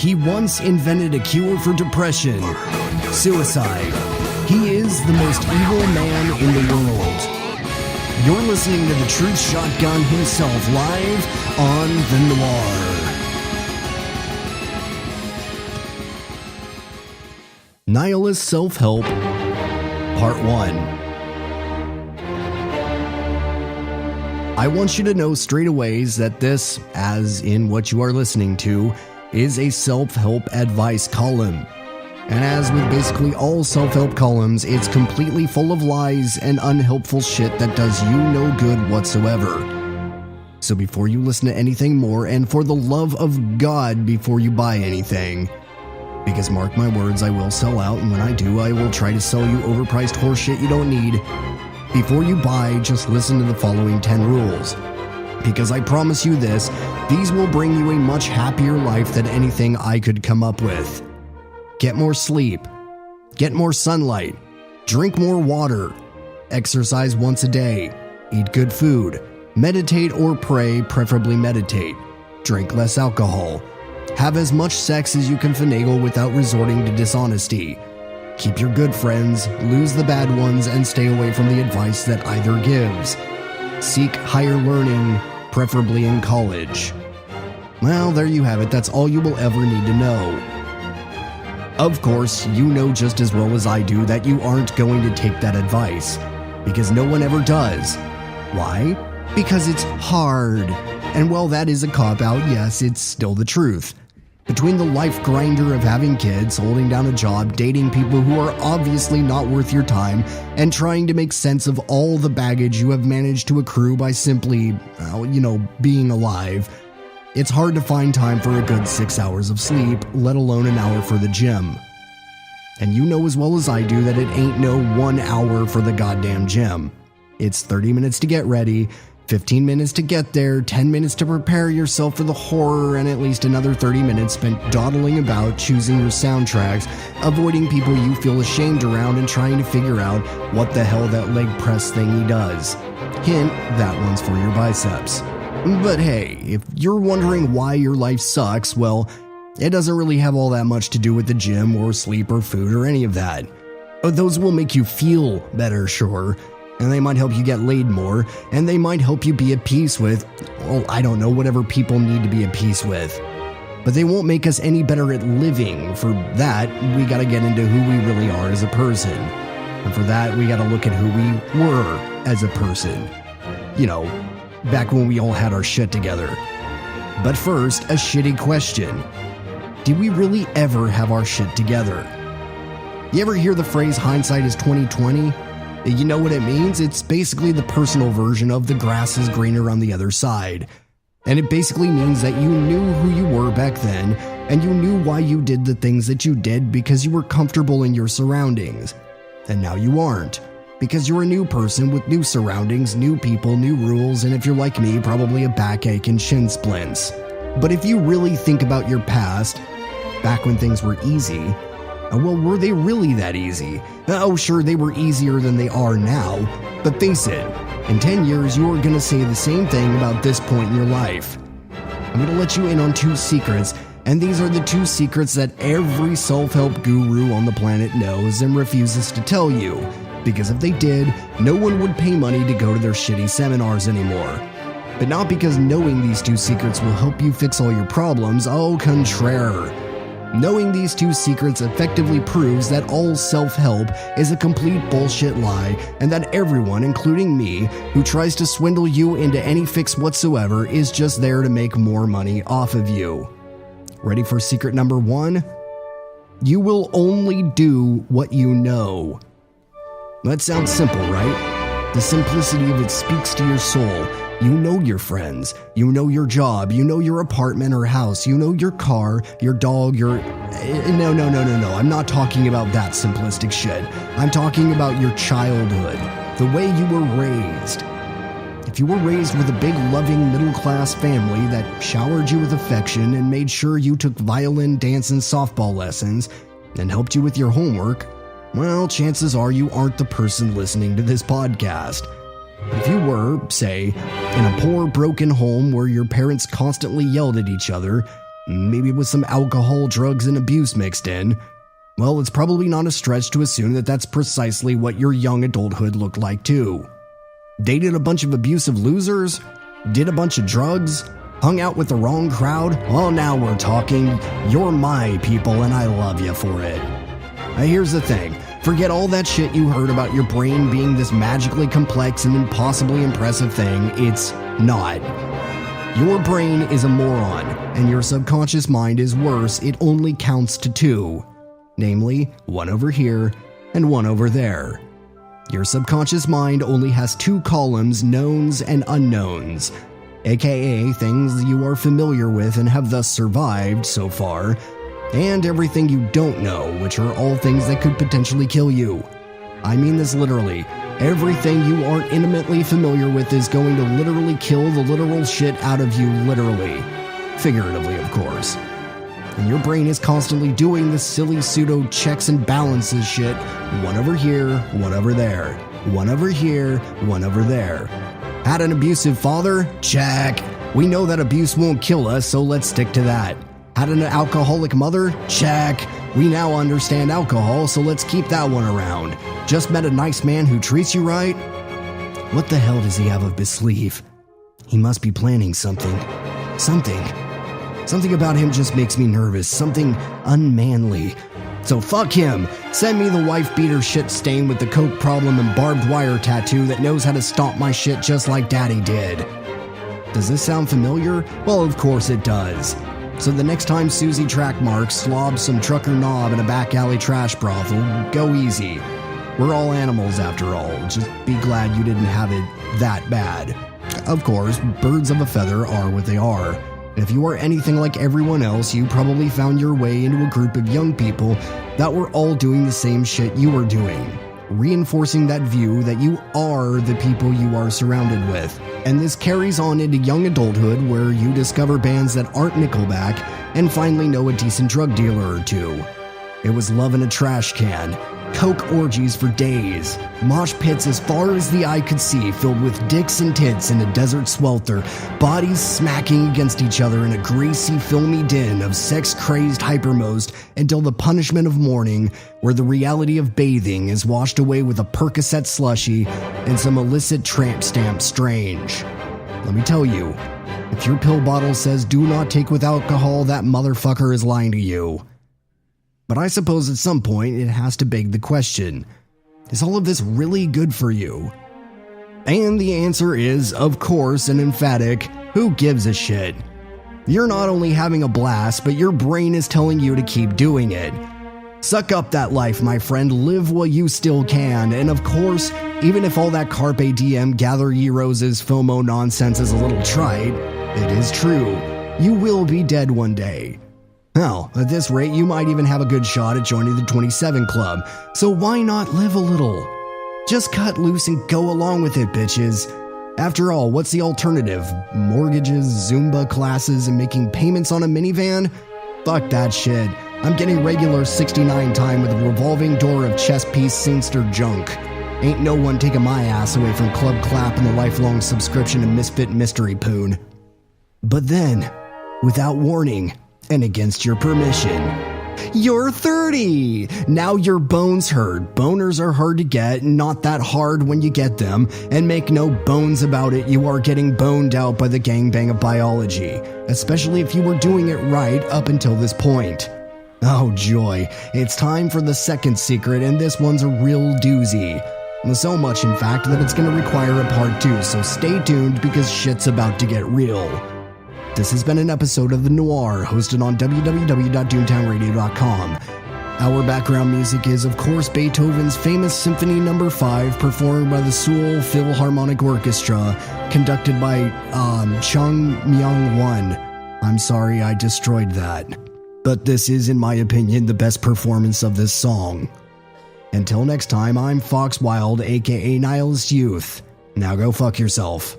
He once invented a cure for depression, suicide. He is the most evil man in the world. You're listening to the Truth Shotgun himself live on the Noir. Nihilist Self-Help, Part 1. I want you to know straight away that this, as in what you are listening to, is a self-help advice column. And as with basically all self-help columns, it's completely full of lies and unhelpful shit that does you no good whatsoever. So before you listen to anything more, and for the love of God, before you buy anything, because mark my words, I will sell out, and when I do, I will try to sell you overpriced horseshit you don't need. Before you buy, just listen to the following 10 rules. Because I promise you this, these will bring you a much happier life than anything I could come up with. Get more sleep. Get more sunlight. Drink more water. Exercise once a day. Eat good food. Meditate or pray, preferably meditate. Drink less alcohol. Have as much sex as you can finagle without resorting to dishonesty. Keep your good friends, lose the bad ones, and stay away from the advice that either gives. Seek higher learning, preferably in college. Well, there you have it. That's all you will ever need to know. Of course, you know just as well as I do that you aren't going to take that advice, because no one ever does. Why? Because it's hard. And while that is a cop-out, yes, it's still the truth. Between the life grinder of having kids, holding down a job, dating people who are obviously not worth your time, and trying to make sense of all the baggage you have managed to accrue by simply, being alive, it's hard to find time for a good 6 hours of sleep, let alone an hour for the gym. And you know as well as I do that it ain't no 1 hour for the goddamn gym. It's 30 minutes to get ready, 15 minutes to get there, 10 minutes to prepare yourself for the horror, and at least another 30 minutes spent dawdling about, choosing your soundtracks, avoiding people you feel ashamed around, and trying to figure out what the hell that leg press thingy does. Hint, that one's for your biceps. But hey, if you're wondering why your life sucks, well, it doesn't really have all that much to do with the gym or sleep or food or any of that. Those will make you feel better, sure. And they might help you get laid more, and they might help you be at peace with, whatever people need to be at peace with. But they won't make us any better at living. For that, we gotta get into who we really are as a person. And for that, we gotta look at who we were as a person. Back when we all had our shit together. But first, a shitty question. Did we really ever have our shit together? You ever hear the phrase hindsight is 20/20? You know what it means? It's basically the personal version of the grass is greener on the other side. And it basically means that you knew who you were back then, and you knew why you did the things that you did because you were comfortable in your surroundings. And now you aren't, because you're a new person with new surroundings, new people, new rules, and if you're like me, probably a backache and shin splints. But if you really think about your past, back when things were easy, well, were they really that easy? Oh, sure, they were easier than they are now, but face it, in 10 years, you are going to say the same thing about this point in your life. I'm going to let you in on 2 secrets, and these are the 2 secrets that every self-help guru on the planet knows and refuses to tell you, because if they did, no one would pay money to go to their shitty seminars anymore. But not because knowing these 2 secrets will help you fix all your problems, au contraire. Knowing these 2 secrets effectively proves that all self-help is a complete bullshit lie, and that everyone, including me, who tries to swindle you into any fix whatsoever is just there to make more money off of you. Ready for secret number 1? You will only do what you know. That sounds simple, right? The simplicity of it speaks to your soul. You know your friends, you know your job, you know your apartment or house, you know your car, your dog, No, I'm not talking about that simplistic shit. I'm talking about your childhood, the way you were raised. If you were raised with a big, loving, middle-class family that showered you with affection and made sure you took violin, dance, and softball lessons, and helped you with your homework, well, chances are you aren't the person listening to this podcast. If you were, say, in a poor, broken home where your parents constantly yelled at each other, maybe with some alcohol, drugs, and abuse mixed in, well, it's probably not a stretch to assume that that's precisely what your young adulthood looked like too. Dated a bunch of abusive losers? Did a bunch of drugs? Hung out with the wrong crowd? Well, now we're talking. You're my people and I love you for it. Now here's the thing. Forget all that shit you heard about your brain being this magically complex and impossibly impressive thing. It's not. Your brain is a moron, and your subconscious mind is worse. It only counts to two. Namely, one over here and one over there. Your subconscious mind only has two columns, knowns and unknowns, aka things you are familiar with and have thus survived so far, and everything you don't know, which are all things that could potentially kill you. I mean this literally. Everything you aren't intimately familiar with is going to literally kill the literal shit out of you, literally. Figuratively, of course. And your brain is constantly doing this silly pseudo checks and balances shit. One over here, one over there. One over here, one over there. Had an abusive father? Check. We know that abuse won't kill us, so let's stick to that. Had an alcoholic mother? Check. We now understand alcohol, so let's keep that one around. Just met a nice man who treats you right? What the hell does he have up his sleeve? He must be planning something. Something about him just makes me nervous. Something unmanly. So fuck him. Send me the wife beater shit stain with the coke problem and barbed wire tattoo that knows how to stomp my shit just like daddy did. Does this sound familiar? Well, of course it does. So the next time Susie Trackmark slobs some trucker knob in a back alley trash brothel, go easy. We're all animals after all. Just be glad you didn't have it that bad. Of course, birds of a feather are what they are. And if you are anything like everyone else, you probably found your way into a group of young people that were all doing the same shit you were doing, reinforcing that view that you are the people you are surrounded with. And this carries on into young adulthood, where you discover bands that aren't Nickelback and finally know a decent drug dealer or two. It was love in a trash can, coke orgies for days, mosh pits as far as the eye could see filled with dicks and tits in a desert swelter, bodies smacking against each other in a greasy, filmy din of sex-crazed hypermost until the punishment of morning, where the reality of bathing is washed away with a Percocet slushie and some illicit tramp stamp strange. Let me tell you, if your pill bottle says do not take with alcohol, that motherfucker is lying to you. But I suppose at some point it has to beg the question, is all of this really good for you? And the answer is, of course, an emphatic, who gives a shit? You're not only having a blast, but your brain is telling you to keep doing it. Suck up that life, my friend, live while you still can, and of course, even if all that Carpe Diem gather ye roses FOMO nonsense is a little trite, it is true. You will be dead one day. Hell, at this rate, you might even have a good shot at joining the 27 Club, so why not live a little? Just cut loose and go along with it, bitches. After all, what's the alternative? Mortgages, Zumba classes, and making payments on a minivan? Fuck that shit. I'm getting regular 69 time with a revolving door of chess piece singster junk. Ain't no one taking my ass away from Club Clap and the lifelong subscription to Misfit Mystery Poon. But then, without warning, and against your permission, you're 30! Now your bones hurt. Boners are hard to get, not that hard when you get them, and make no bones about it, you are getting boned out by the gangbang of biology, especially if you were doing it right up until this point. Oh joy, it's time for the second secret, and this one's a real doozy. So much, in fact, that it's gonna require a part 2, so stay tuned because shit's about to get real. This has been an episode of The Noir, hosted on www.doomtownradio.com. Our background music is, of course, Beethoven's famous Symphony No. 5, performed by the Seoul Philharmonic Orchestra, conducted by Chung Myung-Whun. I'm sorry I destroyed that. But this is, in my opinion, the best performance of this song. Until next time, I'm Fox Wilde, aka Nihilist Youth. Now go fuck yourself.